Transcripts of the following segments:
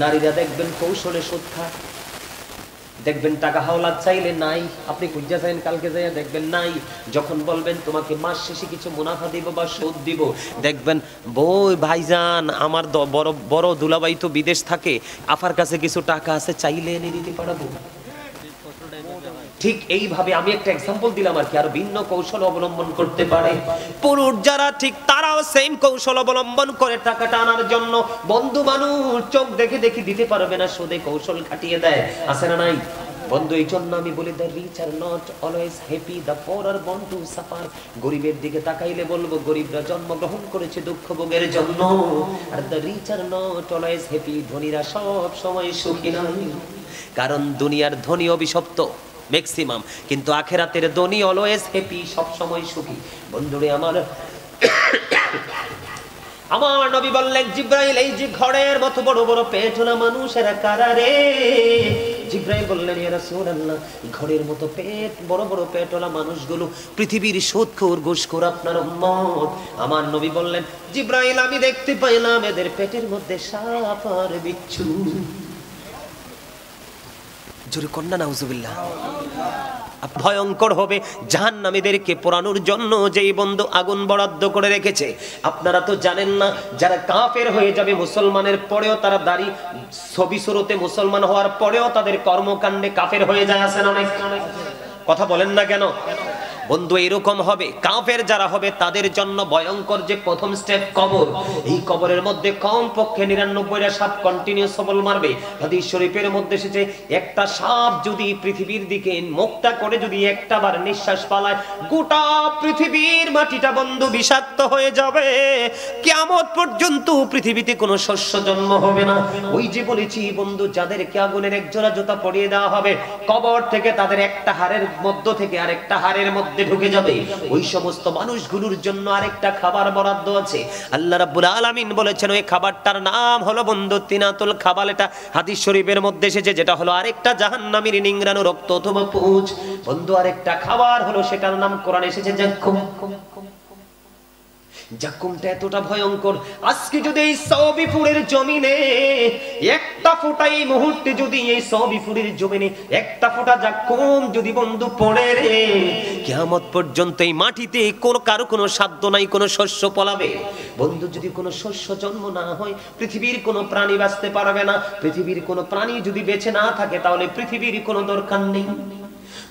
নারীরা দেখবেন কৌশলে সুদ খায়, দেখবেন টাকা হাওলাত চাইলে নাই, আপনি খুঁজা চাইন কালকে যাইয়া দেখবেন নাই। যখন বলবেন তোমাকে মাস শেষে কিছু মুনাফা দিব বা সুদ দিব, দেখবেন বই ভাইজান আমার বড় বড় দুলাভাই তো বিদেশ থাকে, আফার কাছে কিছু টাকা আছে, চাইলে এনে দিতে পারবো। ঠিক এইভাবে আমি একটা এক্সাম্পল দিলাম আর কি, আর ভিন্ন কৌশল অবলম্বন করতে পারে পুরুষ যারা, ঠিক তারাও সেম কৌশল অবলম্বন করে টাকাটা আনার জন্য। বন্ধু মানুষ চোখ দেখে দেখে দিতে পারবে না, সুদে কৌশল খাটিয়ে দেয়, আছে না নাই বন্ধু? এই জন্য আমি বলি the rich are not always happy, the poor are born to suffer. গরিবের দিকে তাকাইলে বলবো গরিবরা জন্মগ্রহণ করেছে দুঃখ ভোগের জন্য, আর the rich are not always happy, ধনীরা সব সময় সুখী নয়। কারণ দুনিয়ার ধনী অভিশপ্ত ম্যাক্সিমাম, কিন্তু আখেরাতের ধনী অলওয়েজ হ্যাপি, সব সময় সুখী। বন্ধুরে আমার, আমার নবী বললেন জিব্রাইল এই যে ঘরের মতো বড় বড় পেটওয়ালা মানুষেরা কারা রে? জিব্রাইল বললেন ইয়া রাসূলুল্লাহ, ঘরের মতো পেট বড় বড় পেটওয়ালা মানুষগুলো পৃথিবীর সুদখোর ঘুষখোর আপনার উম্মত। আমার নবী বললেন জিব্রাইল আমি দেখতে পাইলাম এদের পেটের মধ্যে সাপ আর বিচ্ছু। জোরে কন্যা নাউজুবিল্লাহ। ভয়ঙ্কর হবে জাহান্নামীদেরকে পোড়ানোর জন্য যেই বন্ধু আগুন বরাদ্দ করে রেখেছে। আপনারা তো জানেন না, যারা কাফের হয়ে যাবে মুসলমানের পরেও, তারা দাড়ি ছবি সুরতে মুসলমান হওয়ার পরেও তাদের কর্মকাণ্ডে কাফের হয়ে যায়, আছেন অনেক। কথা বলেন না কেন? বন্ধু এরকম হবে, কাফের যারা হবে তাদের জন্য ভয়ঙ্কর যে প্রথম স্টেপ কবর। এই কবরের মধ্যে কম পক্ষে 99টা সাপ কন্টিনিউ সবল মারবে। হাদিস শরীফের মধ্যে এসেছে একটা সাপ যদি পৃথিবীর দিকে মুখটা করে যদি একটা বার নিঃশ্বাস পালায়, গোটা পৃথিবীর মাটিটা বন্ধু বিষাক্ত হয়ে যাবে। কিয়ামত পর্যন্ত পৃথিবীতে কোনো শস্য জন্ম হবে না। ওই যে বলেছি বন্ধু, যাদেরকে আগুনের এক জোড়া জুতা পরিয়ে দেওয়া হবে, কবর থেকে তাদের একটা হাড়ের মধ্য থেকে আরেকটা হাড়ের মধ্যে ঢুকে যাবে। ওই সমস্ত মানুষগুলোর জন্য আরেকটা খাবার বরাদ্দ আছে। আল্লাহ রাব্বুল আলামিন বলেছেন ওই খাবারটার নাম হলো বন্ধু তিনাতুল খাবাল। এটা হাদিস শরীফের মধ্যে এসেছে, যেটা হলো আরেকটা জাহান্নামীর নিংড়ানো রক্ত অথবা পুঁজ। বন্ধু আরেকটা খাবার হলো, সেটার নাম কোরআনে এসেছে জাক্কুম। জাক্কুমটা এতটা ভয়ঙ্কর, আজকে যদি এই সৌবিপুরের জমিনে একটা ফোঁটা, এই মুহূর্তে যদি এই সৌবিপুরের জমিনে একটা ফোঁটা জাক্কুম যদি বন্ধু পড়ে রে, কিয়ামত পর্যন্ত এই মাটিতে কারো কোনো সাধ্য নাই কোনো শস্য ফলাবে। বন্ধু যদি কোনো শস্য জন্ম না হয়, পৃথিবীর কোনো প্রাণী বাঁচতে পারবে না। পৃথিবীর কোনো প্রাণী যদি বেঁচে না থাকে, তাহলে পৃথিবীর কোনো দরকার নেই।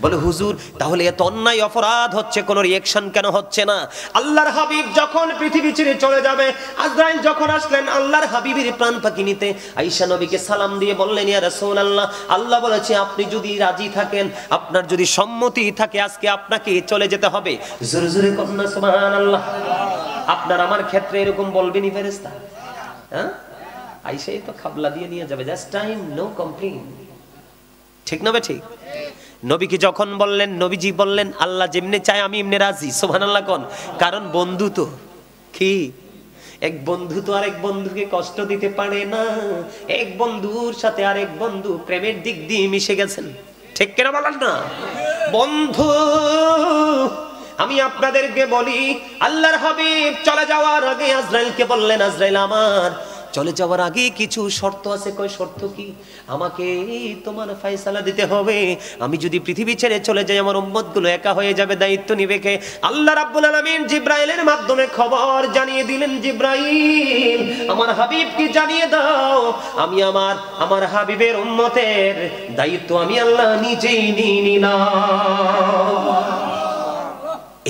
বলে হুজুর তাহলে এত অন্যায় অপরাধ হচ্ছে, কোনো রিঅ্যাকশন কেন হচ্ছে না? আল্লাহর হাবিব যখন পৃথিবী ছেড়ে চলে যাবে, আজরাইল যখন আসলেন আল্লাহর হাবিবের প্রাণ পাখি নিতে, আয়েশা নবীকে সালাম দিয়ে বললেন ইয়া রাসূলুল্লাহ, আল্লাহ বলেছে আপনি যদি রাজি থাকেন, আপনার যদি সম্মতি থাকে, আজকে আপনাকে চলে যেতে হবে। জোরে জোরে কন্যা সুবহানাল্লাহ। আপনার আমার ক্ষেত্রে এরকম বলবেনই ফেরেশতা? হ্যাঁ, আয়েশাই তো খাবলা দিয়ে নিয়ে যাবে, জাস্ট টাইম, নো কমপ্লেইন। ঠিক না? ঠিক। নবীকে যখন বললেন, নবীজি বললেন আল্লাহ যেমনে চায় আমি এমনি রাজি। সুবহানাল্লাহ কোন, কারণ বন্ধু তো কি, এক বন্ধু তো আরেক বন্ধুকে কষ্ট দিতে পারে না। এক বন্ধুর সাথে আরেক বন্ধু প্রেমের দিক দিয়ে মিশে গেছেন, ঠিক কেন বলেন না? বন্ধু আমি আপনাদেরকে বলি, আল্লাহর হাবিব চলে যাওয়ার আগে আজরাইলকে বললেন, আজরাইল আমার চলে যাওয়ার আগে কিছু শর্ত আছে। কয় শর্ত কি? আমাকে তোমার ফয়সালা দিতে হবে। আমি যদি পৃথিবী ছেড়ে চলে যাই, আমার উম্মতগুলো একা হয়ে যাবে, দায়িত্ব নিবে কে? আল্লাহ রাব্বুল আলামিন জিব্রাইলের মাধ্যমে খবর জানিয়ে দিলেন, জিব্রাইল আমার হাবিবকে জানিয়ে দাও, আমি আমার হাবিবের উম্মতের দায়িত্ব আমি আল্লাহ নিজেই নিয়ে নিলাম।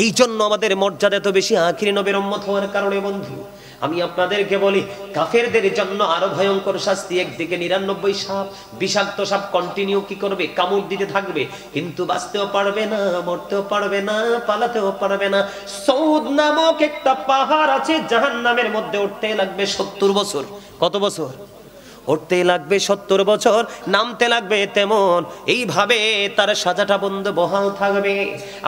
এই জন্য আমাদের মর্যাদা এত বেশি আখিরি নবীর উম্মত হওয়ার কারণে। বন্ধু আমি আপনাদেরকে বলি, কাফেরদের জন্য আরো ভয়ঙ্কর শাস্তি। একদিকে 99 সাপ, বিষাক্ত সাপ কন্টিনিউ কি করবে? কামড় দিতে থাকবে, কিন্তু বাঁচতেও পারবে না, মরতেও পারবে না, পালাতেও পারবে না। সৌদ নামক একটা পাহাড় আছে, জাহান্নামের মধ্যে উঠতে লাগবে 70 বছর। কত বছর? উঠতে লাগবে 70 বছর, নামতে লাগবে তেমন। এইভাবে তার সাজাটা বন্ধ বহাল থাকবে।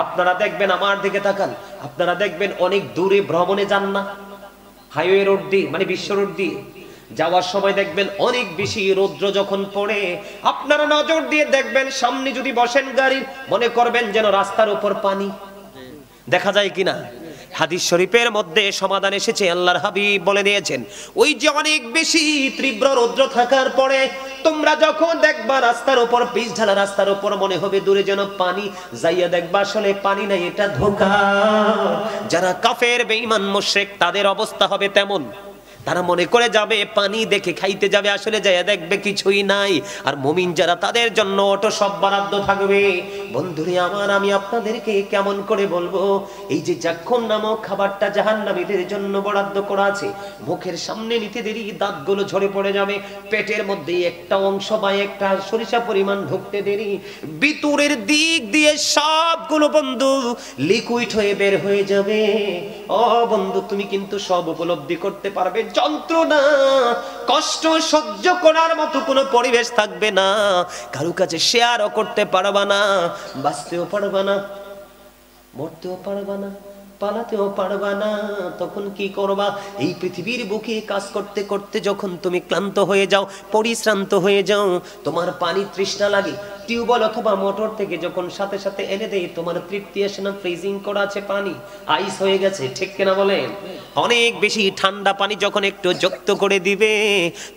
আপনারা দেখবেন, আমার দিকে তাকান, আপনারা দেখবেন অনেক দূরে ভ্রমণে যান না, হাইওয়ে রোড দিয়ে, মানে বিশ্ব রোড দিয়ে যাওয়ার সময় দেখবেন অনেক বেশি রৌদ্র যখন পড়ে, আপনারা নজর দিয়ে দেখবেন সামনে যদি বসেন গাড়ির, মনে করবেন যেন রাস্তার উপর পানি। দেখা যায় কিনা? হাদিস শরীফের মধ্যে সমাধান এসেছে, আল্লাহর হাবিব বলে দিয়েছেন, ওই যে অনেক বেশি তীব্র রৌদ্র থাকার পরে তোমরা যখন দেখবা রাস্তার উপর, পিচ ঢালা রাস্তার উপর, মনে হবে দূরে যেন পানি, যাইয়া দেখবা আসলে পানি নাই, এটা ধোঁকা। যারা কাফের বেঈমান মুশরিক তাদের অবস্থা হবে তেমন। তারা মনে করে যাবে পানি দেখে খাইতে যাবে, আসলে যাইয়া দেখবে কিছুই নাই। আর মুমিন যারা, তাদের জন্য অটো সব বরাদ্দ থাকবে। বন্ধুরে আমার, আমি আপনাদেরকে কেমন করে বলবো, এই যে জাক্ষণ নামক খাবারটা জাহান্নামীদের জন্য বরাদ্দ করা আছে, মুখের সামনে নিতে দেরি দাঁতগুলো ঝরে পড়ে যাবে, পেটের মধ্যে একটা অংশ বা একটা সরিষা পরিমাণ ঢুকতে দেরি, ভিতরের দিক দিয়ে সবগুলো বন্ধু লিকুইড হয়ে বের হয়ে যাবে। ও বন্ধু, তুমি কিন্তু সব উপলব্ধি করতে পারবে, যন্ত্রণা কষ্ট সহ্য করার মতো কোনো পরিবেশ থাকবে না, কারো কাছে শেয়ারও করতে পারবা না, বাঁচতেও পারবা না, মরতেও পারবা না, পালাতেও পারবা না। তখন কি করবা? এই পৃথিবীর বুকে কাজ করতে করতে যখন তুমি ক্লান্ত হয়ে যাও, পরিশ্রান্ত হয়ে যাও, তোমার পানি তৃষ্ণা লাগে, টিউবওয়েল অথবা মোটর থেকে যখন সাথে সাথে এনে দেয়, তোমার তৃপ্তি আসে না, ফ্রিজিং করা আছে পানি, আইস হয়ে গেছে, ঠিক কিনা বলেন? অনেক বেশি ঠান্ডা পানি যখন একটু যুক্ত করে দিবে,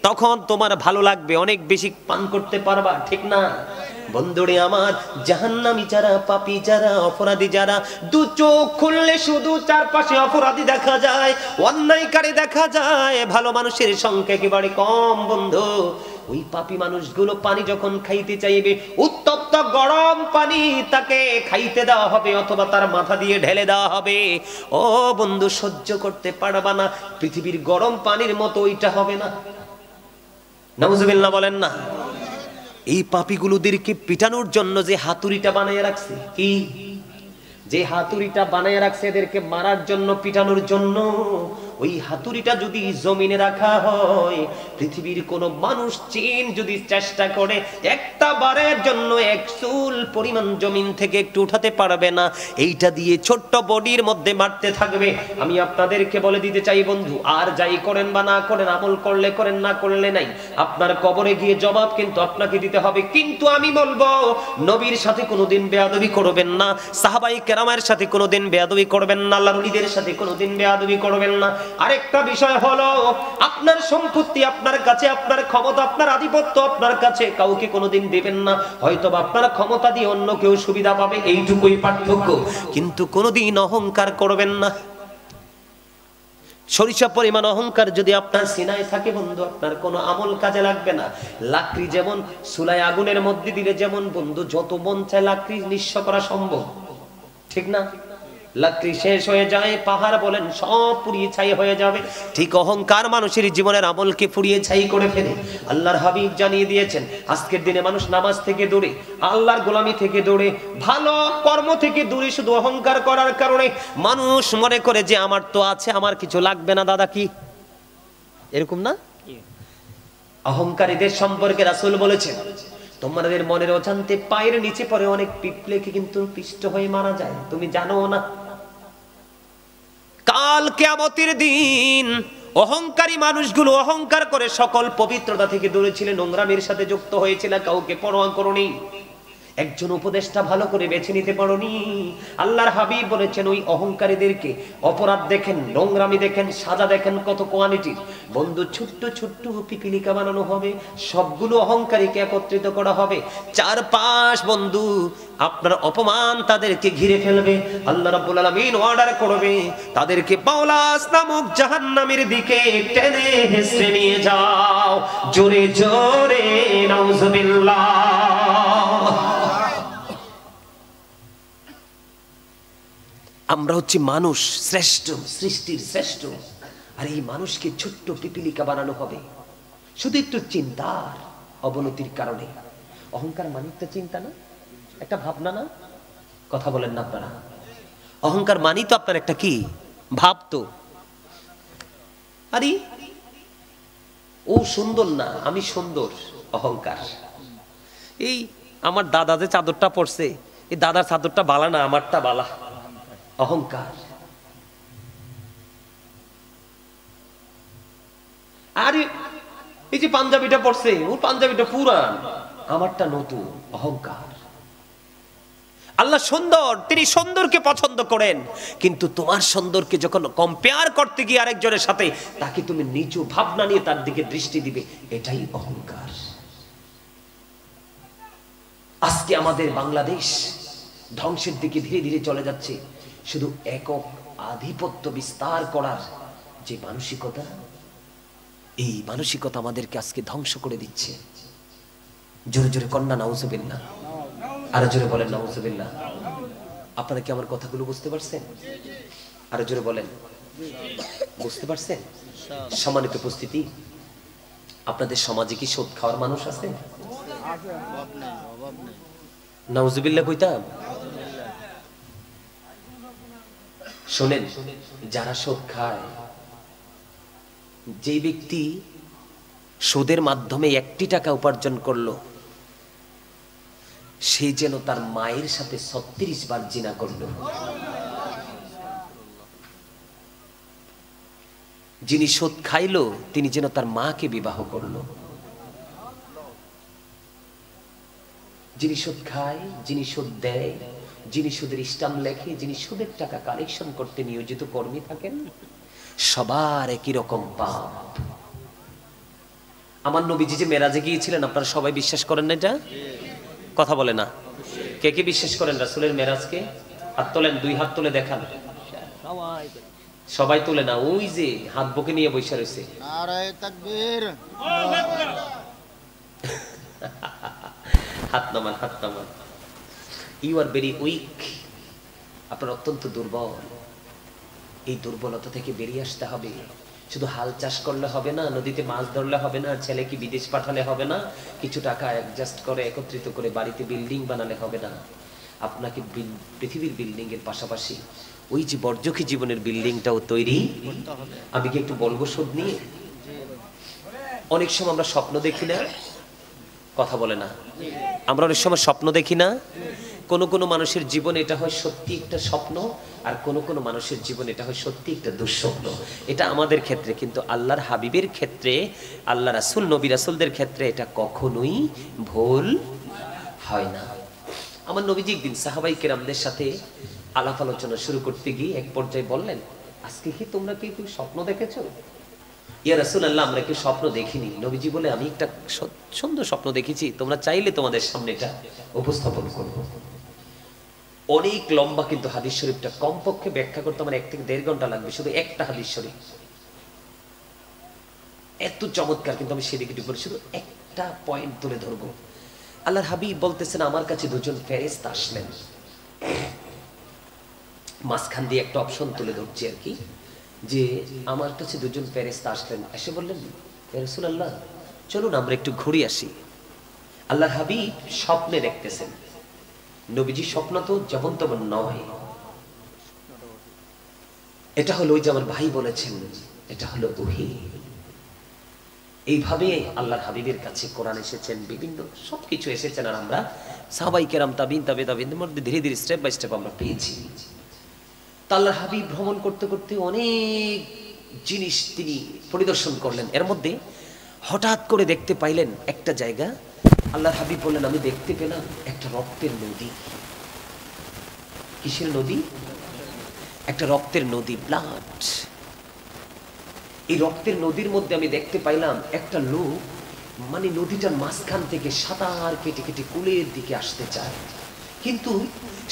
তখন তোমার ভালো লাগবে, অনেক বেশি পান করতে পারবা, ঠিক না? বন্ধুরে আমার, জাহান্নামী যারা, পাপী যারা, অপরাধী যারা, দু চোখ খুললে শুধু চারপাশে অপরাধী দেখা যায়, অন্যায়কারী দেখা যায়, ভালো মানুষের সংখ্যা একেবারে কম। বন্ধু, ওই পাপী মানুষগুলো পানি যখন খাইতে চাইবে, উত্তপ্ত গরম পানি তাকে খাইতে দেওয়া হবে অথবা তার মাথা দিয়ে ঢেলে দেওয়া হবে। ও বন্ধু, সহ্য করতে পারবা না, পৃথিবীর গরম পানির মতো ওইটা হবে না। নাউজুবিল্লাহ বলেন না? এই পাপীগুলোদেরকে পিটানোর জন্য যে হাতুড়িটা বানায় রাখছে, কি যে হাতুড়িটা বানায় রাখছে এদেরকে মারার জন্য, পিটানোর জন্য, ওই হাতুড়িটা যদি জমিনে রাখা হয়, পৃথিবীর কোন মানুষ চিন যদি চেষ্টা করে, একটা বারের জন্য এক চুল পরিমাণ জমিন থেকে একটু উঠাতে পারবে না। এইটা দিয়ে ছোট্ট বডির মধ্যে মারতে থাকবে। আমি আপনাদেরকে বলে দিতে চাই বন্ধু, আর যাই করেন বা না করেন, আমল করলে করেন, না করলে নাই, আপনার কবরে গিয়ে জবাব কিন্তু আপনাকে দিতে হবে। কিন্তু আমি বলবো, নবীর সাথে কোনোদিন বেয়াদবি করবেন না, সাহাবায়ে কেরামের সাথে কোনোদিন বেয়াদবি করবেন না, আল্লাহর ওলিদের সাথে কোনোদিন বেয়াদবি করবেন না। আরেকটা বিষয় হলো, আপনার সম্পত্তি আপনার কাছে, আপনার ক্ষমতা, আপনার আধিপত্য আপনার কাছে, কাউকে কোনোদিন দেবেন না। হয়তো আপনার ক্ষমতা দিয়ে অন্য কেউ সুবিধা পাবে, এইটুকুই পার্থক্য, কিন্তু কোনোদিন অহংকার করবেন না। সরিষা পরিমাণ অহংকার যদি আপনার সিনায় থাকে বন্ধু, আপনার কোনো আমল কাজে লাগবে না। লাকড়ি যেমন চুলায় আগুনের মধ্যে দিলে যেমন বন্ধু যত মন চায় লাকড়ি নিঃস্ব করা সম্ভব, ঠিক না? লাকড়ি শেষ হয়ে যায়, পাহাড় বলেন সব পুড়িয়ে ছাই হয়ে যাবে। ঠিক অহংকার মানুষের জীবনের আমলকে পুড়িয়ে ছাই করে ফেলে। আল্লাহর হাবিব জানিয়ে দিয়েছেন, আজকের দিনে মানুষ নামাজ থেকে দূরে, আল্লাহর গোলামি থেকে দূরে, ভালো কর্ম থেকে দূরে, শুধু অহংকার করার কারণে মানুষ মনে করে যে আমার তো আছে, আমার কিছু লাগবে না। দাদা কি এরকম না? অহংকারীদের সম্পর্কে রাসূল বলেছেন, তোমাদের মনের অজান্তে পায়ের নিচে পড়ে অনেক পিঁপড়েকে কিন্তু পিষ্ট হয়ে মারা যায়, তুমি জানো না? কাল কিয়ামতের দিন অহংকারী মানুষগুলো অহংকার করে সকল পবিত্রতা থেকে দূরে ছিল, নোংরামির সাথে যুক্ত হয়েছিল, কাউকে পরোয়া করনি, একজন উপদেষ্টা ভালো করে বেছে নিতে পারোনি। আল্লাহর হাবিব বলেছেন, ওই অহংকারীদেরকে অপরাধ দেখেন, নোংরামি দেখেন, সাজা দেখেন কত কোয়ালিটির। বন্ধু, ছোট্ট ছোট্ট পিপিলিকা বানানো হবে, সবগুলো অহংকারীকে একত্রিত করা হবে, চারপাশ বন্ধু আপনার অপমান তাদেরকে ঘিরে ফেলবে। আল্লাহ রাব্বুল আলামিন অর্ডার করবে, তাদেরকে পাওলাস নামক জাহান্নামের দিকে টেনে হেঁচড়ে নিয়ে যাও। জোরে জোরে নাউজুবিল্লাহ। আমরা হচ্ছে মানুষ, শ্রেষ্ঠ, সৃষ্টির শ্রেষ্ঠ, আর এই মানুষকে ছোট্ট পিপিলিকা বানানো হবে শুধু একটু চিন্তার অবনতির কারণে। অহংকার মানিক তো চিন্তা না, একটা ভাবনা না? কথা বলেন না আপনারা? অহংকার মানি তো আপনার একটা কি ভাব তো। আরে ও সুন্দর না, আমি সুন্দর, অহংকার। এই আমার দাদা যে চাদরটা পরছে, এই দাদার চাদরটা বালা না, আমারটা বালা, অহংকার। আরে এই যে পাঞ্জাবিটা পরছে, ওর পাঞ্জাবিটা পুরান, আমারটা নতুন, অহংকার। আল্লাহ সুন্দর, তিনি সুন্দরকে পছন্দ করেন, কিন্তু তোমার সুন্দরকে যখন কম্পেয়ার করতে গিয়ে আরেকজনের সাথে তাকে তুমি নিচু ভাবনা নিয়ে তার দিকে দৃষ্টি দিবে, এটাই অহংকার। আজকে আমাদের বাংলাদেশ ধ্বংসের দিকে ধীরে ধীরে চলে যাচ্ছে, শুধু একক আধিপত্য বিস্তার করার যে মানসিকতা, এই মানসিকতা আমাদেরকে আজকে ধ্বংস করে দিচ্ছে। জোরে জোরে কন্যা নাউজুবিল্লাহ, আরো জোরে বলেন নাউজুবিল্লাহ। আপনারা কি আমার কথাগুলো বুঝতে পারছেন? আরো জোরে বলেন, বুঝতে পারছেন? সম্মানিত উপস্থিতি, আপনাদের সমাজে কি সুদ খাওয়ার মানুষ আছে? নাউজুবিল্লাহ কইতাম। শোনেন, যারা সুদ খায়, যে ব্যক্তি সুদের মাধ্যমে 1টি টাকা উপার্জন করলো, সে যেন তার মায়ের সাথে 36 বার জিনা করলো। যিনি সুদ খাইলো তিনি যেন তার মাকে বিবাহ করলো। যিনি সুদ খায়, যিনি সুদ দেয়, যিনি সুদের স্ট্যাম্প লেখে, যিনি সুদের টাকা কালেকশন করতে নিয়োজিত কর্মী থাকেন, সবার একই রকম পাপ। আমার নবীজি যে মেরাজে গিয়েছিলেন, আপনারা সবাই বিশ্বাস করেন না? এটা কথা বলে না। কে কে বিশ্বাস করেন রাসূলের মেরাজকে? হাত তোলেন, 2 হাত তুলে দেখান। সবাই তুলে না, ওই যে হাত বুকে নিয়ে বসে রয়েছে। নারায়ে তাকবীর। হাত নামান, হাত নামান। ইউ আর ভেরি উইক, আপনার অত্যন্ত দুর্বল। এই দুর্বলতা থেকে বেরিয়ে আসতে হবে। শুধু হাল চাষ করলে হবে না, নদীতে মাছ ধরলে হবে না, ছেলেকে বিদেশ পাঠালে হবে না, কিছু টাকা অ্যাডজাস্ট করে একত্রিত করে বাড়িতে বিল্ডিং বানালে হবে না। আপনাকে পৃথিবীর বিল্ডিং এর পাশাপাশি ওই যে বর্জকি জীবনের বিল্ডিংটাও তৈরি করতে হবে। আমি কি একটু বলবো সুদ নিয়ে? অনেক সময় আমরা স্বপ্ন দেখি না, কথা বলে না, আমরা অনেক সময় স্বপ্ন দেখি না। কোনো কোনো মানুষের জীবন এটা হয় সত্যি একটা স্বপ্ন, আর কোনো কোনো মানুষের জীবন এটা হয় সত্যি একটা দুঃস্বপ্ন। এটা আমাদের ক্ষেত্রে, কিন্তু আল্লাহর হাবিবের ক্ষেত্রে, আল্লাহ রাসূল নবী রাসূলদের ক্ষেত্রে এটা কখনোই ভুল হয় না। আমার নবীজি একদিন সাহাবাই কেরামদের সাথে আলাপ আলোচনা শুরু করতে গিয়ে এক পর্যায়ে বললেন, আজকে কি তোমরা কি স্বপ্ন দেখেছো? ইয়া রাসূলুল্লাহ, আমরা কি স্বপ্ন দেখিনি। নবীজি বলে, আমি একটা সুন্দর স্বপ্ন দেখেছি, তোমরা চাইলে তোমাদের সামনে এটা উপস্থাপন করবো। অনেক লম্বা, কিন্তু হাদিস শরীফটা কমপক্ষে ব্যাখ্যা করতে আমার 1 থেকে 1.5 ঘন্টা লাগবে, শুধু একটা হাদিস শরীফ এত চমৎকার, কিন্তু আমি সেদিকে করে শুধু একটা পয়েন্ট তুলে ধরবো। আল্লাহর হাবিব বলতেছেন, আমার কাছে 2জন ফেরেশতা আসলেন। মাঝখান দিয়ে একটা অপশন তুলে ধরছি আর কি, যে আমার কাছে 2জন ফেরেশতা আসলেন, এসে বললেন, ইয়া রাসূলুল্লাহ, চলুন আমরা একটু ঘুরে আসি। আল্লাহর হাবিব স্বপ্নে দেখতেছেন। নবীজি স্বপ্ন তো যেমন তেমন নয়, এটা হলো ওই যে আমার ভাই বলেছেন, এটা হলো ওহী। এইভাবে আল্লাহর হাবিবের কাছে কোরআন এসেছেন, বিভিন্ন সবকিছু এসেছেন, আর আমরা সাহাবায়ে কেরাম, তাবিঈন, তাবিঈদের মধ্যে ধীরে ধীরে স্টেপ বাই স্টেপ আমরা পেয়েছি। আল্লাহর হাবিব ভ্রমণ করতে করতে অনেক জিনিস তিনি পরিদর্শন করলেন। এর মধ্যে হঠাৎ করে দেখতে পাইলেন একটা জায়গা। আল্লাহর হাবিব বললেন, আমি দেখতে পেলাম একটা রক্তের নদী। কিসের নদী? একটা রক্তের নদী, ব্লাড। এই রক্তের নদীর মধ্যে আমি দেখতে পাইলাম একটা লোক, মানে নদীটার মাঝখান থেকে সাঁতার কেটে কেটে কুলের দিকে আসতে চায়, কিন্তু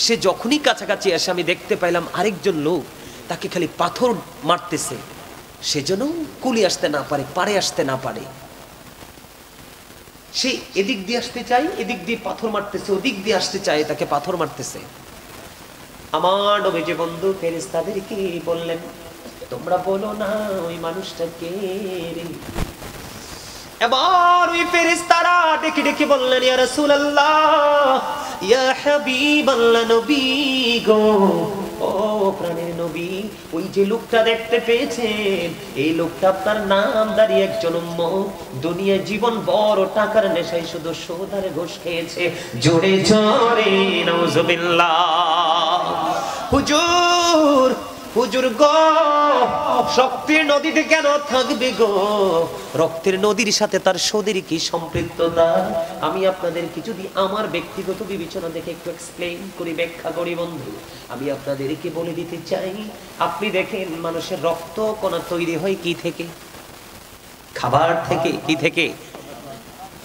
সে যখনই কাছাকাছি আসে আমি দেখতে পাইলাম আরেকজন লোক তাকে খালি পাথর মারতেছে, সেজন্য কুলে আসতে না পারে, পারে আসতে না পারে। সে এদিক দিয়ে আসতে চায়, এদিক দিয়ে পাথর মারতেছে, ওদিক দিয়ে আসতে চায়, তাকে পাথর মারতেছে। আমার নবীজি বন্ধু ফেরেশতাদেরকে বললেন, তোমরা বলো না ওই মানুষটা কে রে? এবার ওই ফেরেশতারা ডেকে ডেকে বললেন, ইয়া রাসূলুল্লাহ, ইয়া হাবিবাল্লাহ, নবী গো, ও প্রাণের নবী, ওই যে লোকটা দেখতে পেয়েছেন, এই লোকটা আপনার নামদারি একজন উম্মত, দুনিয়ায় জীবন বড় টাকার নেশায় শুধু সুদ আর ঘুষ খেয়েছে। জোরে জোরে নাউজুবিল্লাহ। হুজুর, হুজুর গো, রক্তের নদীতে কেন থাকবে গো? রক্তের নদীর সাথে তার সদের কি সম্পৃক্ততা? আমি আপনাদেরকে যদি আমার ব্যক্তিগত বিবেচনা দেখে একটু এক্সপ্লেইন করি, ব্যাখ্যা করি বন্ধু, আমি আপনাদেরকে বলে দিতে চাই, আপনি দেখেন মানুষের রক্ত কণা তৈরি হয় কি থেকে? খাবার থেকে। কি থেকে?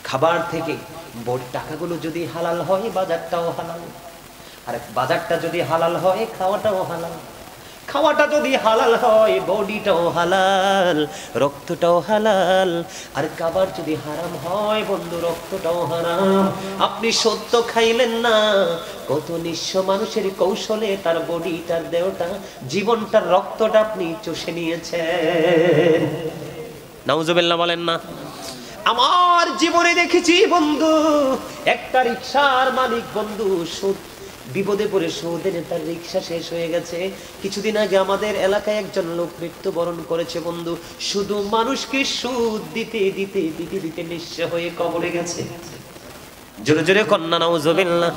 খাবার থেকে। টাকাগুলো যদি হালাল হয়, বাজারটাও হালাল। আর বাজারটা যদি হালাল হয়, খাওয়াটাও হালাল। খাওয়াটা যদি হালাল হয়, বডিটাও হালাল, রক্তটাও হালাল। আর খাবার যদি হারাম হয় বন্ধু, রক্তটাও হারাম। আপনি সত্য খাইলেন না, কত নিঃস্ব মানুষের কৌশলে তার বডিটার দেহটা, জীবনটার রক্তটা আপনি চষে নিয়েছেন। নাউজুবিল্লাহ বলেন না। আমার জীবনে দেখেছি বন্ধু, একটা রিকশার মালিক বন্ধু সুদ বিপদে পড়ে সুদের তার রিকশা শেষ হয়ে গেছে। কিছুদিন আগে আমাদের এলাকায় একজন লোক মৃত্যুবরণ করেছে বন্ধু, শুধু মানুষকে সুদ দিতে দিতে দিতে দিতে নিঃস্ব হয়ে কবরে গেছে। জোরে জোরে কন্যা নাউজুবিল্লাহ।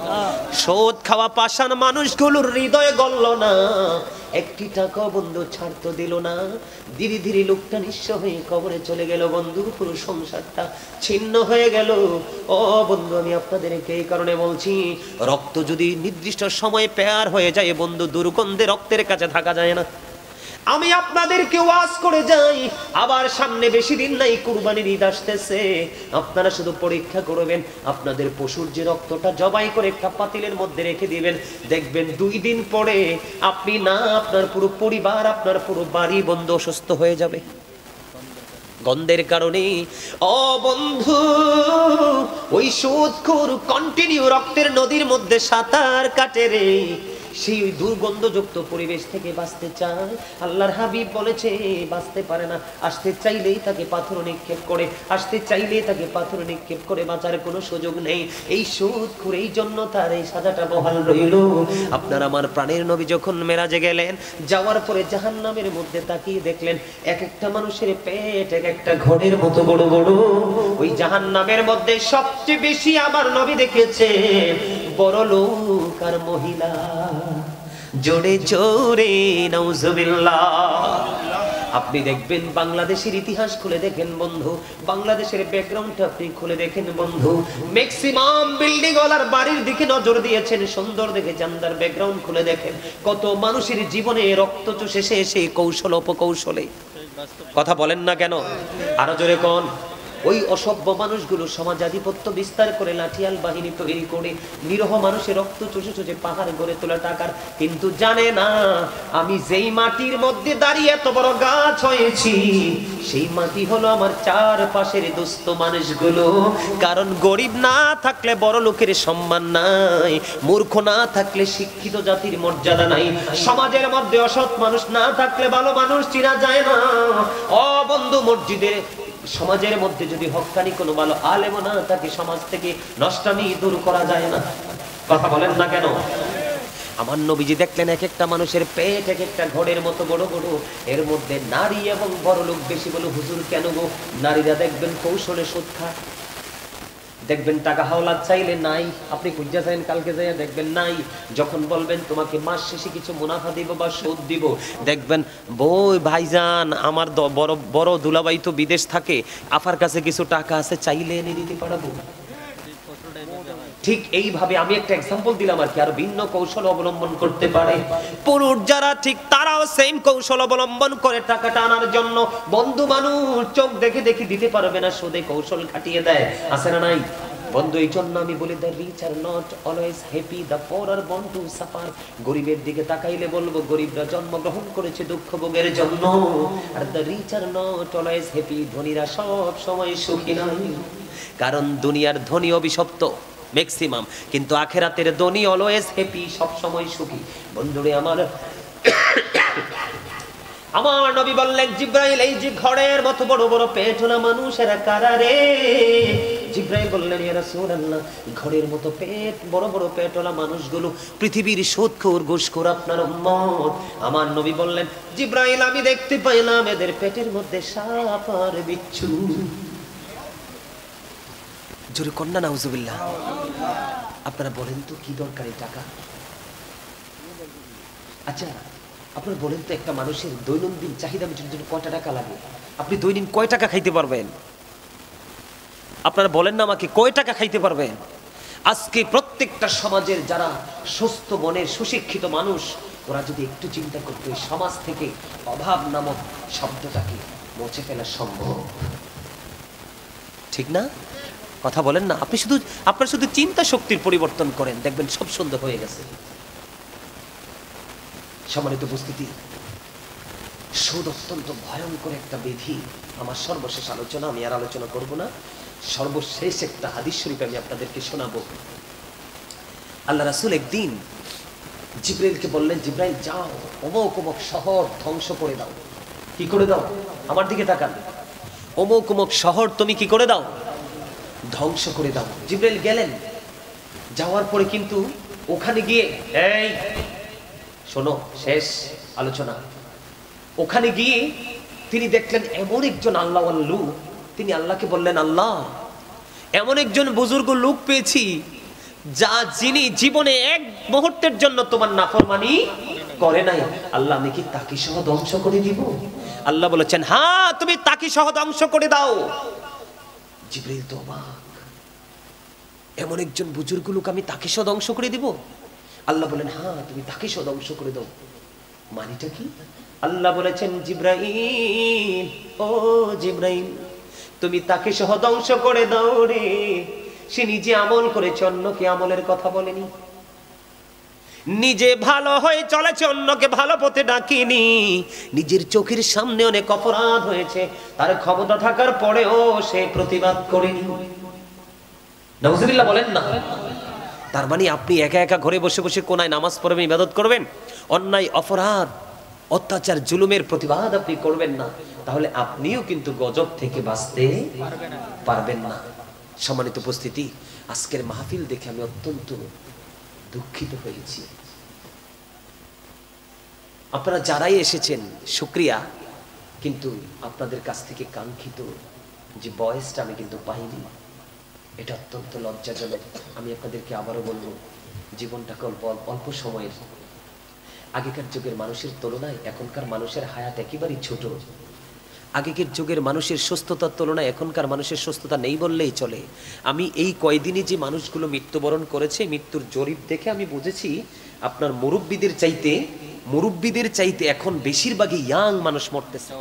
সুদ খাওয়া পাষাণ মানুষগুলোর হৃদয়ে গলল না, একটি টাকা বন্ধু ছাড়তো দিল না। ধীরে ধীরে লোকটা নিঃস্ব হয়ে কবরে চলে গেল বন্ধু, পুরো সংসারটা ছিন্ন হয়ে গেল। ও বন্ধু, আমি আপনাদেরকে এই কারণে বলছি, রক্ত যদি নির্দিষ্ট সময়ে পেয়ার হয়ে যায় বন্ধু, দুর্গন্ধে রক্তের কাছে থাকা যায় না। আমি আপনাদেরকে ওয়াজ করে যাই, আবার সামনে বেশি দিন নাই, কুরবানির ঈদ আসতেছে। আপনারা শুধু পরীক্ষা করবেন, আপনাদের পশুর যে রক্তটা জবাই করে একটা পাতিলের মধ্যে রেখে দিবেন, দেখবেন 2 দিন পরে আপনি না, আপনার পুরো পরিবার, আপনার পুরো বাড়ি বন্ধু অসুস্থ হয়ে যাবে গন্ধের কারণে। ও বন্ধু, ওই সুদখোর কন্টিনিউ রক্তের নদীর মধ্যে সাঁতার কাটে রে, সেই দুর্গন্ধযুক্ত পরিবেশ থেকে বাঁচতে চায়। আল্লাহর হাবিব বলেছে বাঁচতে পারে না, আসতে চাইলেই তাকে পাথর নিক্ষেপ করে, আসতে চাইলেই তাকে পাথর নিক্ষেপ করে, বাঁচার কোনো সুযোগ নেই। এই সুদখোর, এই জন্য তার এই সাজাটা বহাল রইল। আপনার আমার প্রাণের নবী যখন মেরাজে গেলেন, যাওয়ার পরে জাহান্নামের মধ্যে তাকিয়ে দেখলেন এক একটা মানুষের পেট এক একটা ঘড়ের মতো বড় বড়। ওই জাহান্নামের মধ্যে সবচেয়ে বেশি আমার নবী দেখেছে বড় লোক আর মহিলা। জোরে জোরে নাউজুবিল্লাহ। আপনি দেখবেন বাংলাদেশের ইতিহাস খুলে দেখেন বন্ধু, বাংলাদেশের ব্যাকগ্রাউন্ডটা আপনি খুলে দেখেন বন্ধু, ম্যাক্সিমাম বিল্ডিং ওয়ালার বাড়ির দিকে নজর দিয়েছেন, সুন্দর দেখে জানদার ব্যাকগ্রাউন্ড খুলে দেখেন, কত মানুষের জীবনে রক্ত চষে সেই কৌশল অপকৌশলে। কথা বলেন না কেন? আরো জোরে কোন। ওই অসভ্য মানুষগুলো সমাজাধিপত্য বিস্তার করে লাঠিয়াল বাহিনী তৈরি করে নিরহ মানুষের রক্ত চুষে চুষে পাহাড় গড়ে তোলা টাকার, কিন্তু জানে না আমি যেই মাটির মধ্যে দাঁড়িয়ে এত বড় গাছ হয়েছি, সেই মাটি হলো আমার চারপাশের দুস্থ মানুষগুলো। কারণ গরিব না থাকলে বড় লোকের সম্মান নাই, মূর্খ না থাকলে শিক্ষিত জাতির মর্যাদা নাই, সমাজের মধ্যে অসৎ মানুষ না থাকলে ভালো মানুষ চিনা যায় না। ও বন্ধু, মসজিদের সমাজের মধ্যে যদি হক্কানি কোনো ভালো আলেম না থাকে, সমাজ থেকে নষ্টামি দূর করা যায় না। কথা বলেন না কেন? আমার নবীজি দেখলেন এক একটা মানুষের পেট এক একটা ঘড়ের মতো বড় বড়, এর মধ্যে নারী এবং বড় লোক বেশি। বলো হুজুর কেন গো? নারীরা দেখবেন কৌশলে সুদ খায়, দেখবেন টাকা হাওলাত চাইলে নাই, আপনি খুঁজা চাইলেন কালকে যাইয়া দেখবেন নাই। যখন বলবেন তোমাকে মাস শেষে কিছু মুনাফা দিব বা সুদ দিব, দেখবেন বই ভাইজান আমার বড় বড় দুলাভাই তো বিদেশ থাকে, আফার কাছে কিছু টাকা আছে, চাইলে এনে দিতে পারবো। ঠিক এইভাবে আমি একটা এক্সাম্পল দিলাম আর কি, আর ভিন্ন কৌশল অবলম্বন করতে পারে পুরুষ যারা, ঠিক তারাও সেম কৌশল অবলম্বন করে টাকাটা আনার জন্য। বন্ধু মানুষ চোখ দেখে দেখে দিতে পারবে না, সুদে কৌশল খাটিয়ে দেয়, আছে না নাই বন্ধু? এই জন্য আমি বলি the rich are not always happy, the poor are born to suffer. গরিবের দিকে তাকাইলে বলবো গরিবরা জন্মগ্রহণ করেছে দুঃখ ভোগের জন্য, আর the rich are not always happy, ধনীরা সব সময় সুখী নয়। কারণ দুনিয়ার ধনী অভিশপ্ত ম্যাক্সিমাম, কিন্তু আখেরাতের ধনী অলওয়েজ হ্যাপি, সব সময় সুখী। বন্ধুরে আমার, আমার নবী বললেন জিব্রাইল, এই যে ঘরের মতো বড় বড় পেটওয়ালা মানুষেরা কারা রে? জিব্রাইল বললেন ইয়া রাসূলুল্লাহ, ঘরের মতো পেট বড় বড় পেটওয়ালা মানুষগুলো পৃথিবীর সুদখোর ঘুষখোর আপনার উম্মত। আমার নবী বললেন জিব্রাইল, আমি দেখতে পাইলাম এদের পেটের মধ্যে সাপ আর বিচ্ছু। জোরে কন্যা নাউজুবিল্লাহ। আপনারা বলেন তো কি দরকারি টাকা? আচ্ছা আপনার বলেন তো, একটা মানুষের দৈনন্দিন চাহিদা মেটানোর জন্য কয়টা টাকা লাগে? আপনি দৈনিক কয় টাকা খাইতে পারবেন? আপনারা বলেন না আমাকে, কয় টাকা খাইতে পারবেন? আজকে প্রত্যেকটা সমাজের যারা সুস্থ মনের সুশিক্ষিত মানুষ, ওরা যদি একটু চিন্তা করতো, সমাজ থেকে অভাব নামক শব্দটাকে মুছে ফেলা সম্ভব, ঠিক না? কথা বলেন না? আপনার শুধু চিন্তা শক্তির পরিবর্তন করেন, দেখবেন সব সুন্দর হয়ে গেছে। সম্মানিত উপস্থিতি, সুদ অত্যন্ত ভয়ঙ্কর একটা বিধি। আমার সর্বশেষ আলোচনা, আমি আর আলোচনা করব না, সর্বশেষ একটা হাদিস শরীফ আমি আপনাদেরকে শোনাবো। আল্লাহ রাসূল একদিন জিবরাইলকে বললেন, জিবরাইল যাও, অমুক অমুক শহর ধ্বংস করে দাও। কি করে দাও? আমার দিকে তাকান। অমুক অমুক শহর তুমি কি করে দাও? ধ্বংস করে দাও। জিবরাইল গেলেন, যাওয়ার পরে কিন্তু ওখানে গিয়ে, এই শোনো, শেষ আলোচনা। ওখানে গিয়ে তিনি দেখলেন এমন একজন আল্লাহওয়ালা লোক, তিনি আল্লাহকে বললেন, আল্লাহ, এমন একজন বুজুর্গ লোক পেয়েছি যিনি জীবনে এক মুহূর্তের জন্য তোমার নাফরমানি করে নাই। আল্লাহ, আমি কি তাকে সহ ধ্বংস করে দিব? আল্লাহ বলেছেন, হ্যাঁ, তুমি তাকে সহ ধ্বংস করে দাও। জিবরাইল তো অবাক, এমন একজন বুজুর্গ লোক আমি তাকে সহ ধ্বংস করে দিব? আল্লাহ বলেন, হ্যাঁ, তুমি তাকে সহ ধ্বংস করে দাও। মানিটা কি? আল্লাহ বলেছেন, জিবরাইল, ও জিবরাইল, তুমি তাকে সহ ধ্বংস করে দাও রে। সে নিজে আমল করেছে, অন্যকে আমলের কথা বলেনি। নিজে ভালো হয়ে চলেছে, অন্যকে ভালো পথে ডাকিনি। নিজের চোখের সামনে অনেক অপরাধ হয়েছে, তার ক্ষমতা থাকার পরেও সে প্রতিবাদ করেনি। নাউজুবিল্লাহ বলেন না? তার মানে আপনি একা একা ঘরে বসে বসে কোনায় নামাজ পড়বেন, ইবাদত করবেন, অন্যায় অপরাধ অত্যাচার জুলুমের প্রতিবাদ আপনি করবেন না, তাহলে আপনিও কিন্তু গজব থেকে বাঁচতে পারবেন না। সম্মানিত উপস্থিতি, আজকের মাহফিল দেখে আমি অত্যন্ত দুঃখিত হয়েছি। আপনারা যারাই এসেছেন শুকরিয়া, কিন্তু আপনাদের কাছ থেকে কাঙ্ক্ষিত যে বয়সটা আমি কিন্তু পাইনি, এটা অত্যন্ত লজ্জাজনক। আমি আপনাদেরকে আবারও বলবো, জীবনটাকে অল্প সময়ের। আগেকার যুগের মানুষের তুলনায় এখনকার মানুষের হায়াত একেবারেই ছোট। আগেকার যুগের মানুষের সুস্থতার তুলনায় এখনকার মানুষের সুস্থতা নেই বললেই চলে। আমি এই কয়দিনে যে মানুষগুলো মৃত্যুবরণ করেছে, মৃত্যুর জরিপ দেখে আমি বুঝেছি আপনার মুরব্বীদের চাইতে এখন বেশিরভাগই ইয়াং মানুষ মরতেছে।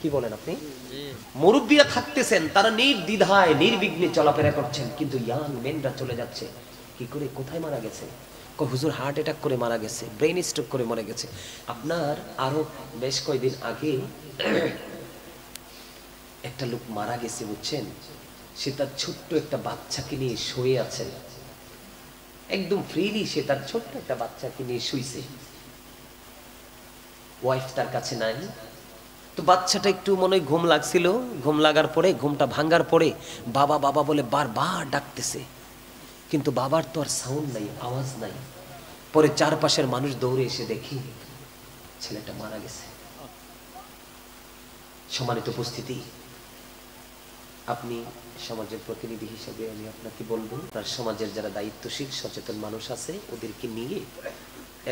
কি বলেন আপনি? মুরব্বীরা থাকতেছেন, তারা নির্দ্বিধায় নির্বিঘ্নে চলাফেরা করছেন, কিন্তু ইয়াং মেনরা চলে যাচ্ছে। কি করে, কোথায় মারা গেছে? হুজুর হার্ট অ্যাটাক করে মারা গেছে, ব্রেন স্ট্রোক করে মারা গেছে। আপনার আরো বেশ কয়েকদিন আগে একটা লোক মারা গেছে, বুঝছেন? সে তার ছোট্ট একটা বাচ্চাকে নিয়ে শুয়ে আছে, একদম ফ্রিলি সে তার ছোট্ট একটা বাচ্চাকে নিয়ে শুইছে। ওয়াইফ তার কাছে নাই, তো বাচ্চাটা একটু মনে হয় ঘুম লাগছিল। ঘুম লাগার পরে, ঘুমটা ভাঙ্গার পরে বাবা বাবা বলে বারবার ডাকতেছে, কিন্তু বাবার তো আর সাউন্ড নাই, আওয়াজ নাই। পরে চারপাশের মানুষ দৌড়ে এসে দেখি ছেলেটা মারা গেছে। সম্মানিত উপস্থিতি, আপনি সমাজের প্রতিনিধি হিসেবে আমি আপনাকে বলবো, তার সমাজের যারা দায়িত্বশীল সচেতন মানুষ আছে ওদেরকে নিয়ে,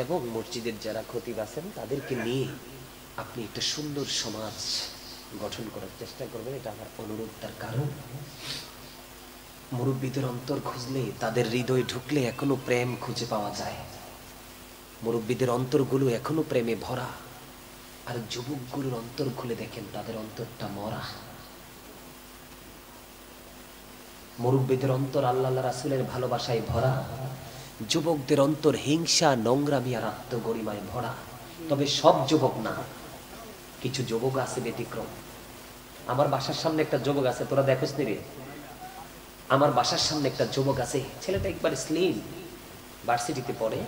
এবং মসজিদের যারা খতিব আছেন তাদেরকে নিয়ে আপনি একটা সুন্দর সমাজ গঠন করার চেষ্টা করবেন। এটা আমার অনুরোধ। তার কারণ, মুরব্বীদের অন্তর খুঁজলে, তাদের হৃদয় ঢুকলে এখনো প্রেম খুঁজে পাওয়া যায়। মুরব্বীদের অন্তরগুলো এখনো প্রেমে ভরা, আর যুবকগুলোর অন্তর খুলে দেখেন তাদের অন্তরটা মরা। মুরব্বীদের অন্তর আল্লাহ রাসূলের ভালোবাসায় ভরা, যুবকদের অন্তর হিংসা, নোংরামি আর আত্মগরিমায় ভরা। তবে সব যুবক না, কিছু যুবক আছে ব্যতিক্রম। আমার বাসার সামনে একটা যুবক আছে, তোরা দেখোস নি রে? আমার বাসার সামনে একটা যুবক আছে, ছেলেটা একবার স্লিম, ভার্সিটিতে পড়ে।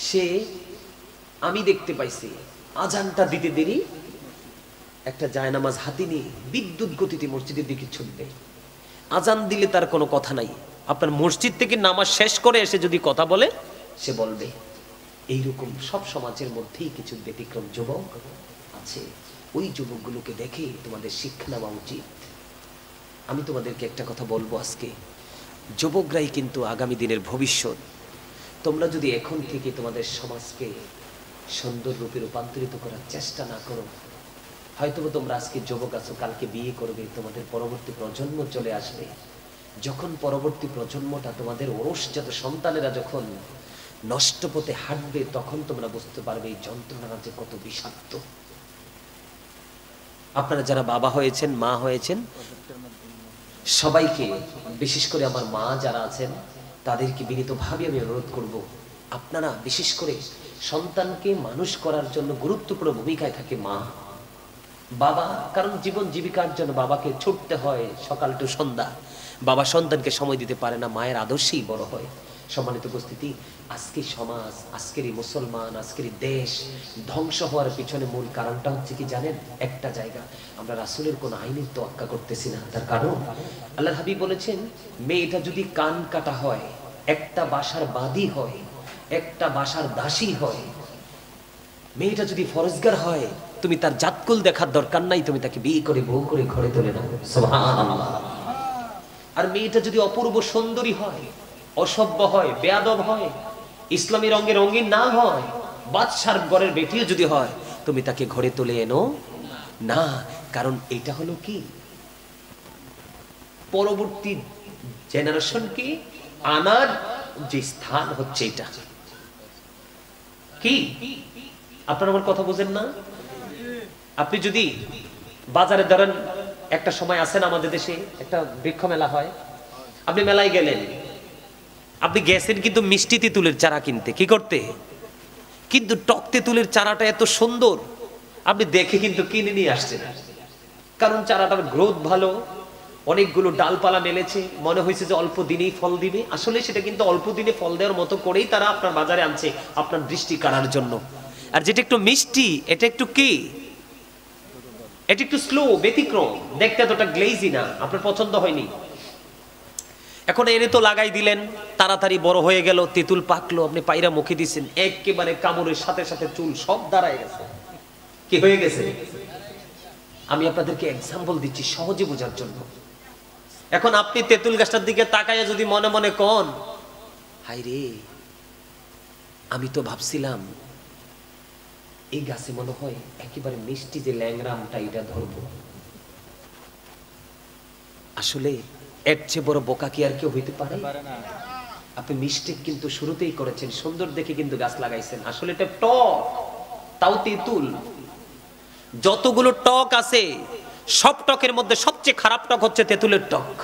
সে, আমি দেখতে পাইছি, আজানটা দিতে দেরি একটা জায়নামাজ হাতে নিয়ে বিদ্যুৎ গতিতে মসজিদের দিকে ছুটবে। আজান দিলে তার কোনো কথা নাই। আপনার মসজিদ থেকে নামাজ শেষ করে এসে যদি কথা বলে, সে বলবে। এইরকম সব সমাজের মধ্যেই কিছু ব্যতিক্রম যুবক আছে। ওই যুবকগুলোকে দেখে তোমাদের শিক্ষা নেওয়া উচিত। আমি তোমাদেরকে একটা কথা বলবো আজকে, যুবকরাই কিন্তু আগামী দিনের ভবিষ্যৎ। তোমরা যদি এখন থেকে তোমাদের সমাজকে সুন্দর রূপে রূপান্তরিত করার চেষ্টা না করো, হয়তো তোমরা আজকে যুবক আছো, কালকে বিয়ে করবে, তোমাদের পরবর্তী প্রজন্ম চলে আসবে। যখন পরবর্তী প্রজন্মটা তোমাদের ওরসজাত সন্তানেরা যখন নষ্ট পথে হাঁটবে, তখন তোমরা বুঝতে পারবে এই যন্ত্রণা যে কত বিষাক্ত। আপনারা যারা বাবা হয়েছেন, মা হয়েছেন, সবাইকে, বিশেষ করে আমার মা যারা আছেন তাদেরকে বিনীতভাবে আমি অনুরোধ করব, আপনারা বিশেষ করে সন্তানকে মানুষ করার জন্য গুরুত্বপূর্ণ ভূমিকায় থাকে মা, বাবা। কারণ জীবন জীবিকার জন্য বাবাকে ছুটতে হয় সকাল টু সন্ধ্যা। বাবা সন্তানকে সময় দিতে পারে না, মায়ের আদর্শেই বড় হয়। সম্মানিত উপস্থিতি, আজকে সমাজ, আজকের এই মুসলমান, আজকের এই দেশ ধ্বংস হওয়ার পিছনে মূল কারণটা হচ্ছে কি জানেন? একটা জায়গা, আমরা রাসূলের কোন আইনের তোয়াক্কা করতেছি না। তার কারণ আল্লাহর হাবিব বলেছেন, মেয়েটা যদি কান কাটা হয়, একটা বাসার বাদী হয়, একটা বাসার দাসী হয়, মেয়েটা যদি ফরজগার হয়, তুমি তার জাতকুল দেখার দরকার নাই, তুমি তাকে বিয়ে করে বউ করে ঘরে তুলে নাও। সুবহানাল্লাহ। আর মেয়েটা যদি অপূর্ব সুন্দরী হয়, অসভ্য হয়, বেয়াদব হয়, ইসলামী রঙে রঙিন না হয়, বাদশার ঘরের বেটিও যদি হয়, তুমি তাকে ঘরে তুলে এনো না। কারণ এটা হলো কি, পরবর্তী জেনারেশনকে আনার যে স্থান হচ্ছে এটা। কি আপনারা আমার কথা বুঝেন না? আপনি যদি বাজারে ধরেন, একটা সময় আসেন আমাদের দেশে একটা বৃক্ষ মেলা হয়, আপনি মেলায় গেলেন, আপনি গেছেন কিন্তু মিষ্টি তেঁতুলের চারা কিনতে, কি করতে? কিন্তু টক তেঁতুলের চারাটা এত সুন্দর, আপনি দেখে কিন্তু কিনে নিয়ে আসছেন। কারণ চারাটার গ্রোথ ভালো, অনেকগুলো ডালপালা মেলেছে, মনে হয়েছে যে অল্প দিনেই ফল দিবে। আসলে সেটা কিন্তু অল্প দিনে ফল দেওয়ার মতো করেই তারা আপনার বাজারে আনছে আপনার দৃষ্টি কাড়ার জন্য। আর যেটা একটু মিষ্টি, এটা একটু কি, এটা একটু স্লো, ব্যতিক্রম, দেখতে এতটা গ্লেজি না, আপনার পছন্দ হয়নি। এখন এনে তো লাগাই দিলেন, তাড়াতাড়ি বড় হয়ে গেল, তেঁতুল পাকলো, আপনি পায়রা মুখে দিচ্ছেন, একেবারে কামড়ের সাথে সাথে চুল সব দাঁড়ায় গেছে। কি হয়ে গেছে? আমি আপনাদেরকে এক্সাম্পল দিচ্ছি সহজে বোঝার জন্য। এখন আপনি তেঁতুল গাছটার দিকে তাকাইয়া যদি মনে মনে কন, হাই রে, আমি তো ভাবছিলাম এই গাছে মনে হয় একেবারে মিষ্টি যে ল্যাংরামটা, এটা ধরবো। আসলে এর চেয়ে বড় বোকা কি আর কেউ হইতে পারে? আপনি মিস্টেক কিন্তু শুরুতেই করেছেন, সুন্দর দেখে কিন্তু গাছ লাগাইছেন, আসলে এটা টক, তাও তেঁতুল। যতগুলো টক আছে সব টকের মধ্যে সবচেয়ে খারাপ টক হচ্ছে তেঁতুলের টক,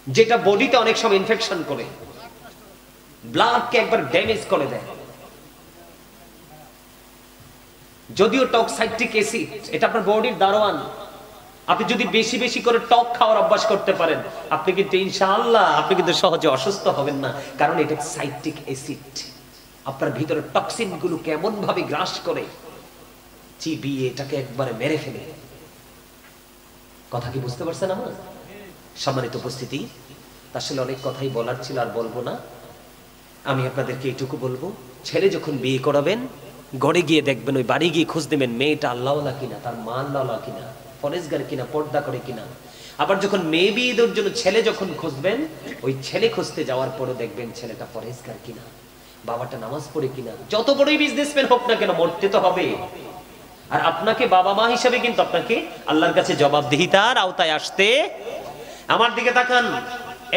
যেটা বডিতে অনেক সময় ইনফেকশন করে, ব্লাডকে একবার ড্যামেজ করে দেয়। যদিও টক সাইট্রিক অ্যাসিড, এটা আপনার বডির দারোয়ান। আপনি যদি বেশি বেশি করে টক খাওয়ার অভ্যাস করতে পারেন, আপনি কিন্তু ইনশাআল্লাহ আপনি কিন্তু সহজে অসুস্থ হবেন না। কারণ এটা সাইট্রিক অ্যাসিড আপনার ভিতরে টক্সিন গুলো কেমন ভাবে গ্রাস করে, চিবিয়ে এটাকে একবারে মেরে ফেলে। কথা কি বুঝতে পারছেন আমার সম্মানিত উপস্থিতি? আসলে অনেক কথাই বলার ছিল, আর বলবো না। আমি আপনাদেরকে এইটুকু বলবো, ছেলে যখন বিয়ে করাবেন, ঘরে গিয়ে দেখবেন, ওই বাড়ি গিয়ে খোঁজ দেবেন মেয়েটা আল্লাহওয়ালা কিনা, তার মা আল্লাহওয়ালা কিনা, ফরেজগার কিনা, পর্দা করে কিনা। আবার যখন মেয়ে বিয়ে দেওয়ার জন্য ছেলে যখন খুঁজবেন, ওই ছেলে খুঁজতে যাওয়ার পরে দেখবেন ছেলেটা ফরেজগার কিনা, বাবাটা নামাজ পড়ে কিনা। যত বড়ই বিজনেসম্যান হোক না কেন, মরতে তো হবে। আর আপনাকে বাবা মা হিসেবে কিন্তু আপনাকে আল্লাহর কাছে জবাবদিহিতার আওতায় আসতে। আমার দিকে তাকান।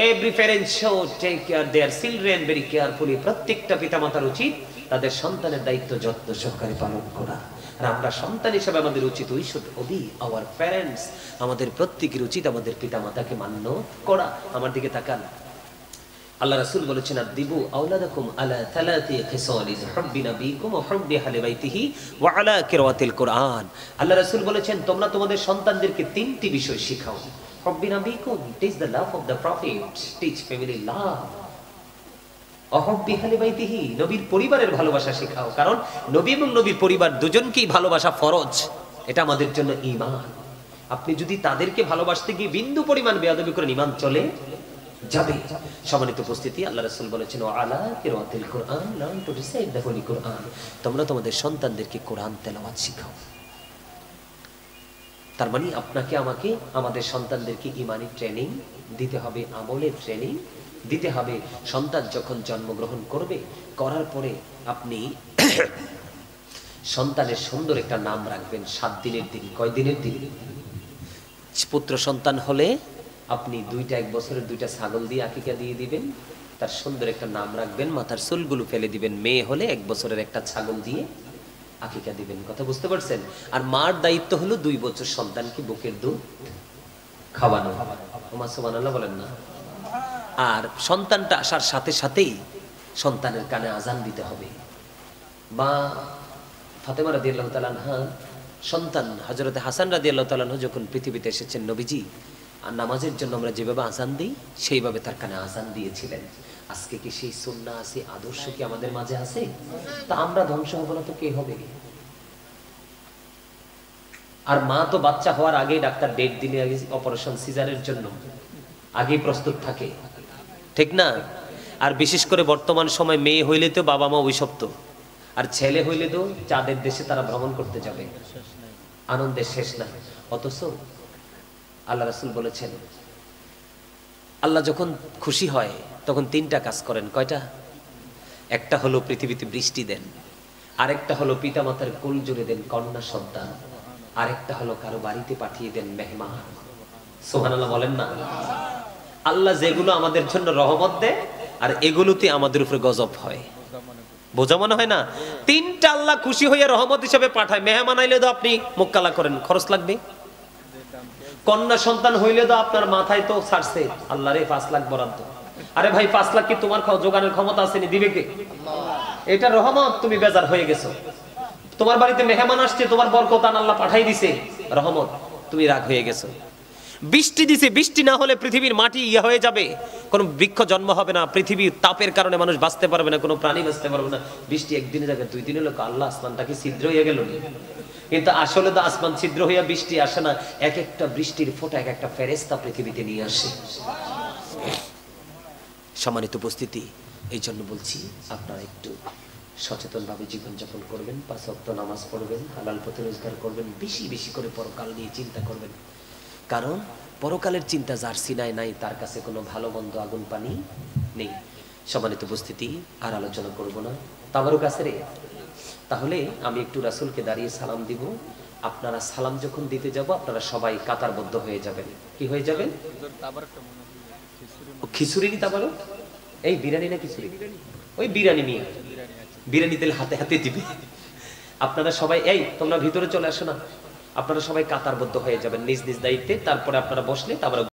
Every parent should take care their children very carefully. প্রত্যেকটা পিতামাতার উচিত তাদের সন্তানের দায়িত্ব যত্ন সহকারে পালন করা। আর আমরা সন্তান হিসেবে আমাদের উচিত, we should obey our parents. আমাদের প্রত্যেকের উচিত আমাদের পিতামাতাকে মান্য করা। আমার দিকে তাকান। আল্লাহ রাসূল বলেছেন, আদিবু আওলাদাকুম আলা থালাতি খিসালিন হুব্বি নবীকুম ওয়া হুব্বি আহলি বাইতিহি ওয়া আলা কিরাআতিল কুরআন। আল্লাহ রাসূল বলেছেন, তোমরা তোমাদের সন্তানদেরকে তিনটি বিষয় শেখাও। হুব্বি নবীকুম, teach the love of the prophet, teach family love. ওয়া হুব্বি আহলি বাইতিহি, নবীর পরিবারের ভালোবাসা শেখাও। কারণ নবী এবং নবীর পরিবার দুজনকেই ভালোবাসা ফরজ, এটা আমাদের জন্য ঈমান। আপনি যদি তাদেরকে ভালোবাসতে গিয়ে বিন্দু পরিমাণ বেয়াদবি করেন, ঈমান চলে যাবে। সম্মানিত উপস্থিতি, আল্লাহ রাসূল বলেছেন, আলা কিরাআতিল কুরআন, learn to recite the holy Quran. তোমরা তোমাদের সন্তানদেরকে কোরআন তেলাওয়াত শেখাও। তার মানে আপনাকে আমাকে আমাদের সন্তানদেরকে ঈমানি ট্রেনিং দিতে হবে, আমলের ট্রেনিং দিতে হবে। সন্তান যখন জন্মগ্রহণ করবে, করার পরে আপনি সন্তানের সুন্দর একটা নাম রাখবেন 7 দিনের দিন। কয় দিনের দিন? পুত্র সন্তান হলে আপনি 1 বছরের 2টা ছাগল দিয়ে আকিকা দিয়ে দিবেন, তার সুন্দর একটা নাম রাখবেন, মাথার চুলগুলো ফেলে দিবেন। মেয়ে হলে 1 বছরের একটা ছাগল দিয়ে আকিকা দিবেন। কথা বুঝতে পারছেন? আর মার দায়িত্ব হলো 2 বছর সন্তানকে বুকের দুধ খাওয়ানো। ওমা সুবহানাল্লাহ বলেন না। আর সন্তানটা আসার সাথে সাথেই সন্তানের কানে আজান দিতে হবে। মা ফাতেমা রাদিয়াল্লাহু তাআলা আনহা সন্তান হযরতে হাসান রাদিয়াল্লাহু তাআলা আনহু যখন পৃথিবীতে এসেছেন, নবীজি আর নামাজের জন্য আমরা যেভাবে আজান দিই সেইভাবে তার কানে আজান দিয়েছিলেন। আজকে কি সেই সুন্নাহ আছে, আদর্শ কি আমাদের মাঝে আছে? তা আমরা ধ্বংস হব না তো কে হবে? আর মা তো বাচ্চা হওয়ার আগেই ডাক্তার ডেট দিলে অপারেশন সিজারের জন্য আগেই প্রস্তুত থাকে, ঠিক না? আর বিশেষ করে বর্তমান সময় মেয়ে হইলে তো বাবা মা অভিশপ্ত, আর ছেলে হইলে তো চাঁদের দেশে তারা ভ্রমণ করতে যাবে, আনন্দের শেষ নাই। অথচ আল্লাহ রাসূল বলেছেন, আল্লাহ যখন খুশি হয় তখন 3টা কাজ করেন। কয়টা? একটা হলো পৃথিবীতে বৃষ্টি দেন, আরেকটা হলো পিতামাতার কোল জুড়ে দেন কন্যা সন্তান, আরেকটা হলো কারো বাড়িতে পাঠিয়ে দেন মেহমান। সুবহানাল্লাহ বলেন না। আল্লাহ যেগুলো আমাদের জন্য রহমত দেয় আর এগুলোতে আমাদের উপরে গজব হয়, বোঝা মনে হয় না? 3টা আল্লাহ খুশি হয়ে রহমত হিসেবে পাঠায়। মেহমান আইলে তো আপনি মুখ কালা করেন, খরচ লাগবে। কন্যা সন্তান হইলে তো আপনার মাথায় তো ছাড়ছে আল্লাহ রে 5 লাখ বরাদ্দ। আরে ভাই 5 লাখ কি তোমার জোগানের ক্ষমতা আছে? নি দিবে কে? এটা রহমত, তুমি বেজার হয়ে গেছো। তোমার বাড়িতে মেহমান আসছে, তোমার বরকত আল্লাহ পাঠাই দিছে, রহমত, তুমি রাগ হয়ে গেছো। বৃষ্টি দিছে, বৃষ্টি না হলে পৃথিবীর মাটি হয়ে যাবে, কোনো বৃক্ষ জন্ম হবে না, পৃথিবীর তাপের কারণে মানুষ বাঁচতে পারবে না, কোনো প্রাণী বাঁচতে পারবে না। বৃষ্টি একদিনে যাবে, 2 দিনে লোক আল্লাহ আসমানটাকে ছিদ্র হয়ে গেল। কিন্তু আসলে তো আসমান ছিদ্র হইয়া বৃষ্টি আসে না, এক একটা বৃষ্টির ফোঁটা এক একটা ফেরেশতা পৃথিবীতে নিয়ে আসে। সম্মানিত উপস্থিতি, এই জন্য বলছি আপনারা একটু সচেতনভাবে জীবনযাপন করবেন, 5 ওয়াক্ত নামাজ পড়বেন, হালাল পথে রোজগার করবেন, বেশি বেশি করে পরকাল নিয়ে চিন্তা করবেন। কারণ পরকালের চিন্তা যার সিনায় নাই তার কাছে কোনো ভালো মন্দ আগুন পানি নেই। সম্মানিত উপস্থিতি, আর আলোচনা করব না, তাবারুক আছে রে। তাহলে আমি একটু রাসূলকে দাঁড়িয়ে সালাম দিব। আপনারা সালাম যখন দিতে যাব আপনারা সবাই কাতারবদ্ধ হয়ে যাবেন। কি হয়ে যাবেন? খিচুড়ি কি তাবারুক? এই বিরিয়ানি না খিচুড়ি? ওই বিরিয়ানি নিয়ে, বিরিয়ানি তেল হাতে হাতে দিবে। আপনারা সবাই এই তোমরা ভিতরে চলে আসো না, আপনারা সবাই কাতারবদ্ধ হয়ে যাবেন নিজ নিজ দায়িত্বে। তারপরে আপনারা বসলে তারপরে